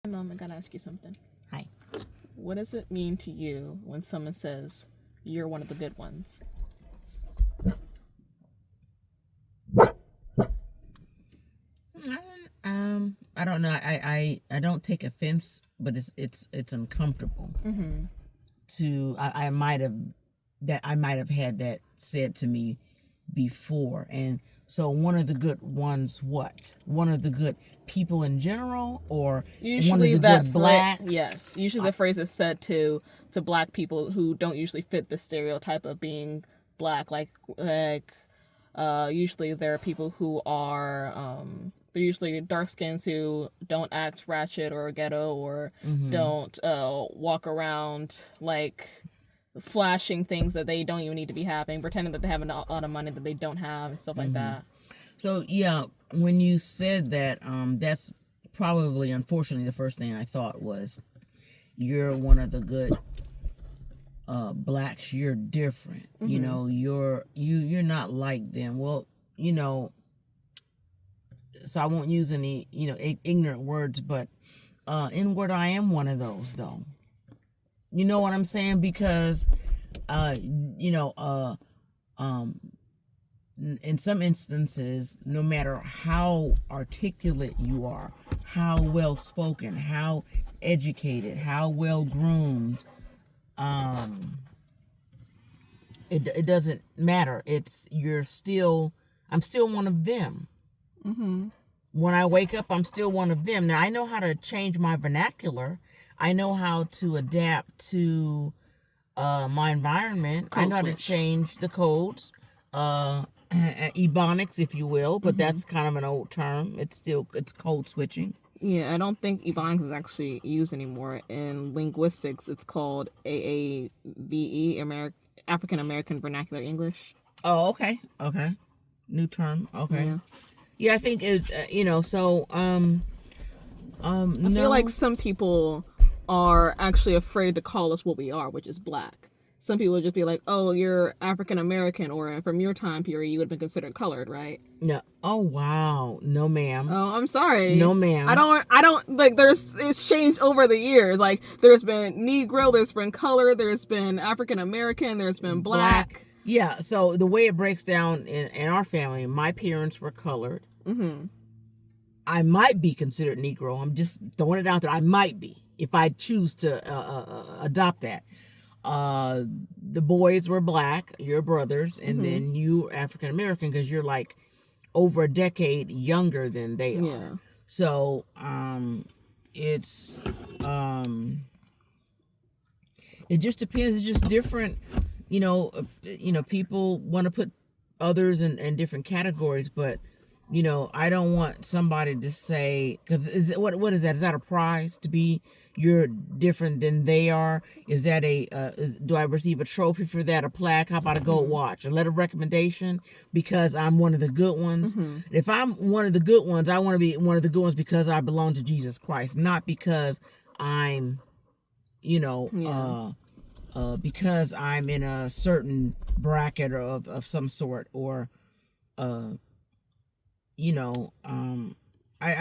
Mom, I gotta ask you something. Hi. What does it mean to you when someone says you're one of the good ones? I don't know. I don't take offense, but it's uncomfortable. Mm-hmm. I might have had that said to me before, and so one of the good ones. What? One of the good people in general, or Usually one of the that good blacks? Yes. Usually the phrase is said to black people who don't usually fit the stereotype of being black. Usually there are people who are they're usually dark skins who don't act ratchet or ghetto or don't walk around like flashing things that they don't even need to be having, pretending that they have a lot of money that they don't have and stuff like that. So yeah, when you said that, that's probably, unfortunately, the first thing I thought was, you're one of the good blacks. You're different. You know, you're not like them. Well, so I won't use any ignorant words, but inward I am one of those, though. You know what I'm saying? Because in some instances, no matter how articulate you are, how well spoken, how educated, how well groomed, it doesn't matter. I'm still one of them. When I wake up, I'm still one of them. Now, I know how to change my vernacular. I know how to adapt to my environment. I know how to change the codes, ebonics, if you will, but that's kind of an old term. It's code switching. Yeah, I don't think Ebonics is actually used anymore. In linguistics, it's called AAVE, African American Vernacular English. Oh, okay. New term. Okay. Yeah, I think it's I feel like some people are actually afraid to call us what we are, which is black. Some people would just be like, "Oh, you're African American," or from your time period, you would have been considered colored, right? No. Oh wow. No, ma'am. Oh, I'm sorry. No, ma'am. I don't like. It's changed over the years. Like there's been Negro, there's been color, there's been African American, there's been black. Yeah. So the way it breaks down in our family, my parents were colored. I might be considered Negro. I'm just throwing it out there. I might be if I choose to adopt that. The boys were black, your brothers, and then you African American because you're like over a decade younger than they are. So it's it just depends. It's just different. People want to put others in different categories, but I don't want somebody to say, because what is that? Is that a prize to be you're different than they are? Is that do I receive a trophy for that? A plaque? How about a gold watch? A letter of recommendation because I'm one of the good ones? If I'm one of the good ones, I want to be one of the good ones because I belong to Jesus Christ, not because I'm, because I'm in a certain bracket of some sort, or I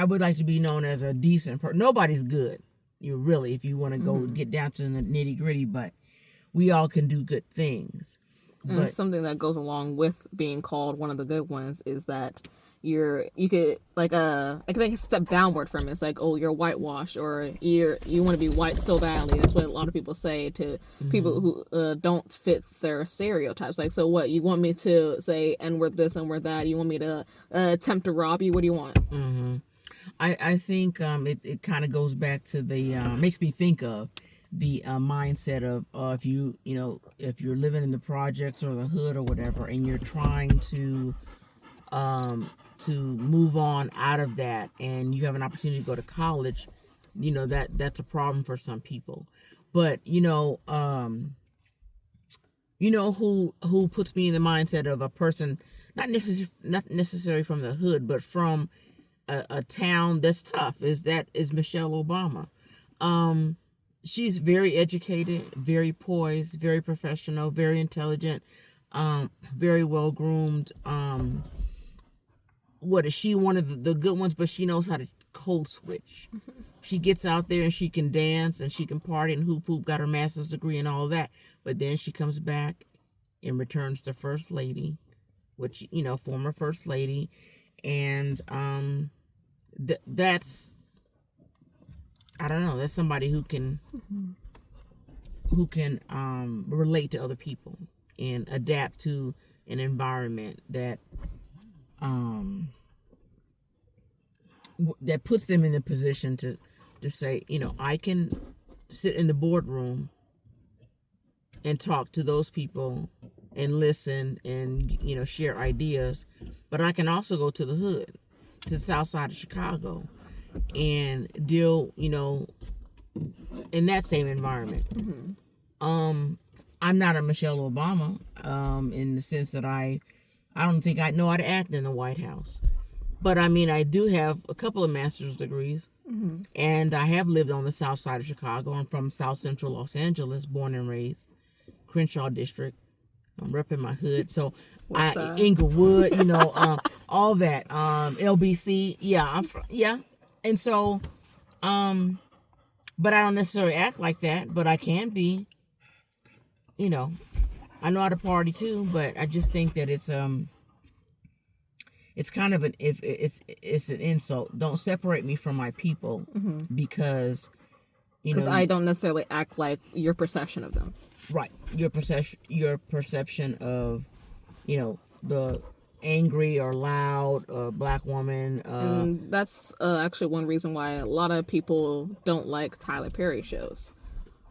would like to be known as a decent person. Nobody's good, if you want to go get down to the nitty gritty, but we all can do good things. And something that goes along with being called one of the good ones is that you could I think step downward from it. It's like, oh, you're whitewashed, or you want to be white so badly. That's what a lot of people say to people who don't fit their stereotypes. Like, so what, you want me to say and we're this and we're that? You want me to attempt to rob you? What do you want? I think it kind of goes back to the makes me think of the mindset of if you're living in the projects or the hood or whatever, and you're trying to move on out of that, and you have an opportunity to go to college, that's a problem for some people. But who puts me in the mindset of a person not necessarily from the hood, but from a town that's tough, is Michelle Obama. She's very educated, very poised, very professional, very intelligent, very well groomed. What is she? One of the good ones, but she knows how to code switch. she gets out there and she can dance and she can party and hoop, got her master's degree and all that. But then she comes back and returns to first lady, which, former first lady. And that's, I don't know, that's somebody who can relate to other people and adapt to an environment that that puts them in a position to say, I can sit in the boardroom and talk to those people and listen and, share ideas, but I can also go to the hood, to the south side of Chicago, and deal, in that same environment. I'm not a Michelle Obama, in the sense that I don't think I know how to act in the White House. But I mean, I do have a couple of master's degrees, and I have lived on the south side of Chicago. I'm from South Central Los Angeles, born and raised, Crenshaw District. I'm repping my hood. So Inglewood, all that, LBC. Yeah. And so, but I don't necessarily act like that, but I can be, I know how to party too, but I just think that it's kind of it's an insult. Don't separate me from my people, because I don't necessarily act like your perception of them. Right. Your perception of, the angry or loud black woman. And that's actually one reason why a lot of people don't like Tyler Perry shows.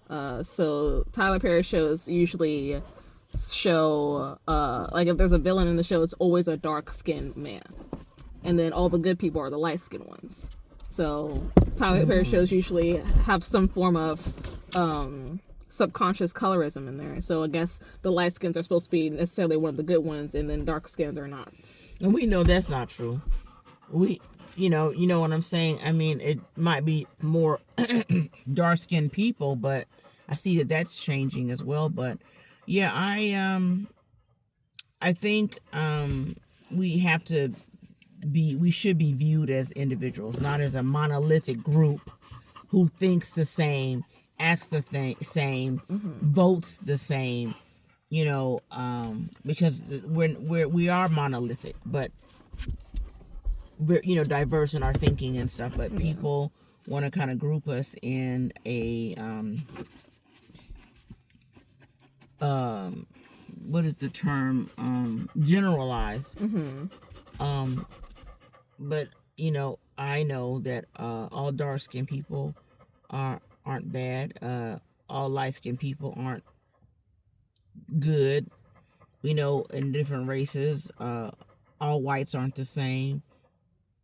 So Tyler Perry shows usually show, like if there's a villain in the show, it's always a dark-skinned man. And then all the good people are the light-skinned ones. So Tyler Perry shows usually have some form of subconscious colorism in there. So I guess the light skins are supposed to be necessarily one of the good ones, and then dark skins are not. And we know that's not true. You know what I'm saying? I mean, it might be more dark skinned people, but I see that that's changing as well. But yeah, I think we should be viewed as individuals, not as a monolithic group who thinks the same, acts the same, votes the same, because we are monolithic, but we're diverse in our thinking and stuff. But people want to kind of group us in a what is the term, generalized. But I know that all dark skinned people aren't bad. All light skinned people aren't good. In different races, all whites aren't the same.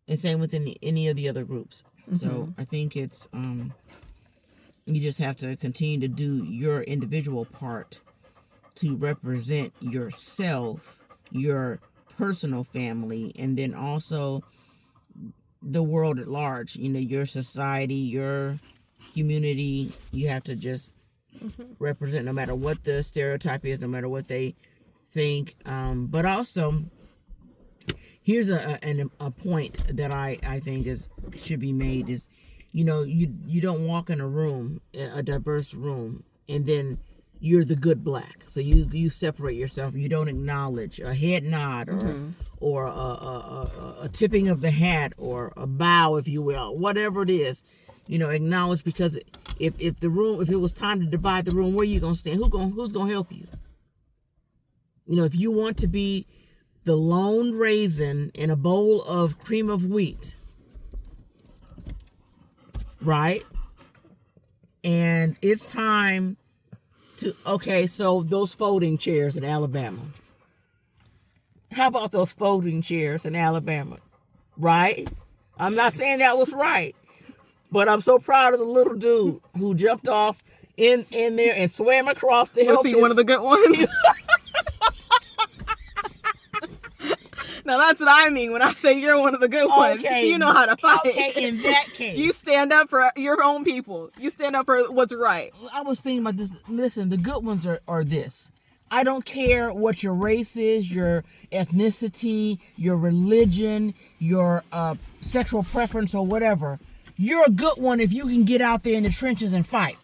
And same with any of the other groups. So I think it's you just have to continue to do your individual part to represent yourself, your personal family, and then also the world at large. Your society, your community. You have to just represent, no matter what the stereotype is, no matter what they think. But also, here's a point that I think should be made is, you don't walk in a diverse room, and then you're the good black. So you separate yourself. You don't acknowledge a head nod or a tipping of the hat or a bow, if you will, whatever it is. Acknowledge, because if it was time to divide the room, where are you gonna stand? Who's gonna help you? If you want to be the lone raisin in a bowl of cream of wheat, right? And it's time so those folding chairs in Alabama. How about those folding chairs in Alabama? Right? I'm not saying that was right, but I'm so proud of the little dude who jumped off in there and swam across to help. Was he one of the good ones? Now that's what I mean when I say you're one of the good ones. You know how to fight. Okay, in that case. You stand up for your own people. You stand up for what's right. I was thinking about this. Listen, the good ones are this. I don't care what your race is, your ethnicity, your religion, your sexual preference, or whatever. you're a good one if you can get out there in the trenches and fight.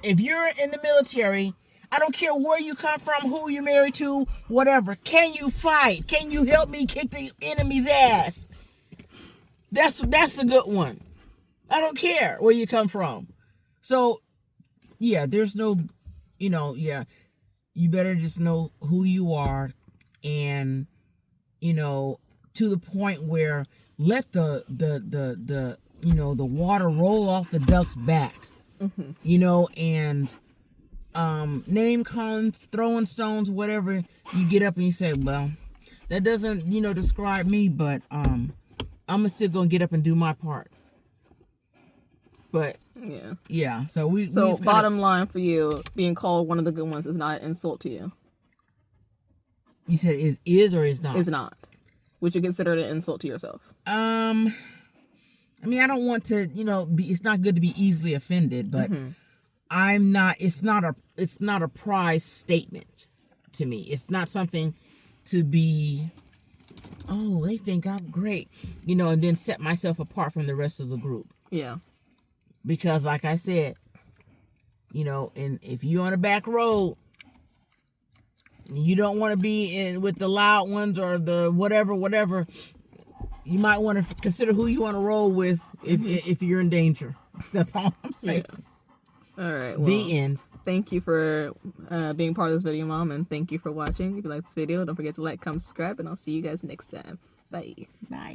If you're in the military, I don't care where you come from, who you're married to, whatever. Can you fight? Can you help me kick the enemy's ass? That's a good one. I don't care where you come from. So, yeah, there's no, you better just know who you are, and, to the point where let the water roll off the duck's back, and name calling, throwing stones, whatever. You get up and you say, well, that doesn't, describe me, but I'm still gonna get up and do my part. But yeah. So bottom line for you, being called one of the good ones is not an insult to you. You said is or is not? Is not. Would you consider it an insult to yourself? I mean, I don't want to, it's not good to be easily offended, but I'm not. It's not a prize statement to me. It's not something to be, oh, they think I'm great, and then set myself apart from the rest of the group. Yeah. Because, like I said, and if you're on a back road, you don't want to be in with the loud ones or the whatever. You might want to consider who you want to roll with if you're in danger. That's all I'm saying. Yeah. All right. Well, the end. Thank you for being part of this video, Mom, and thank you for watching. If you like this video, don't forget to like, comment, subscribe, and I'll see you guys next time. Bye. Bye.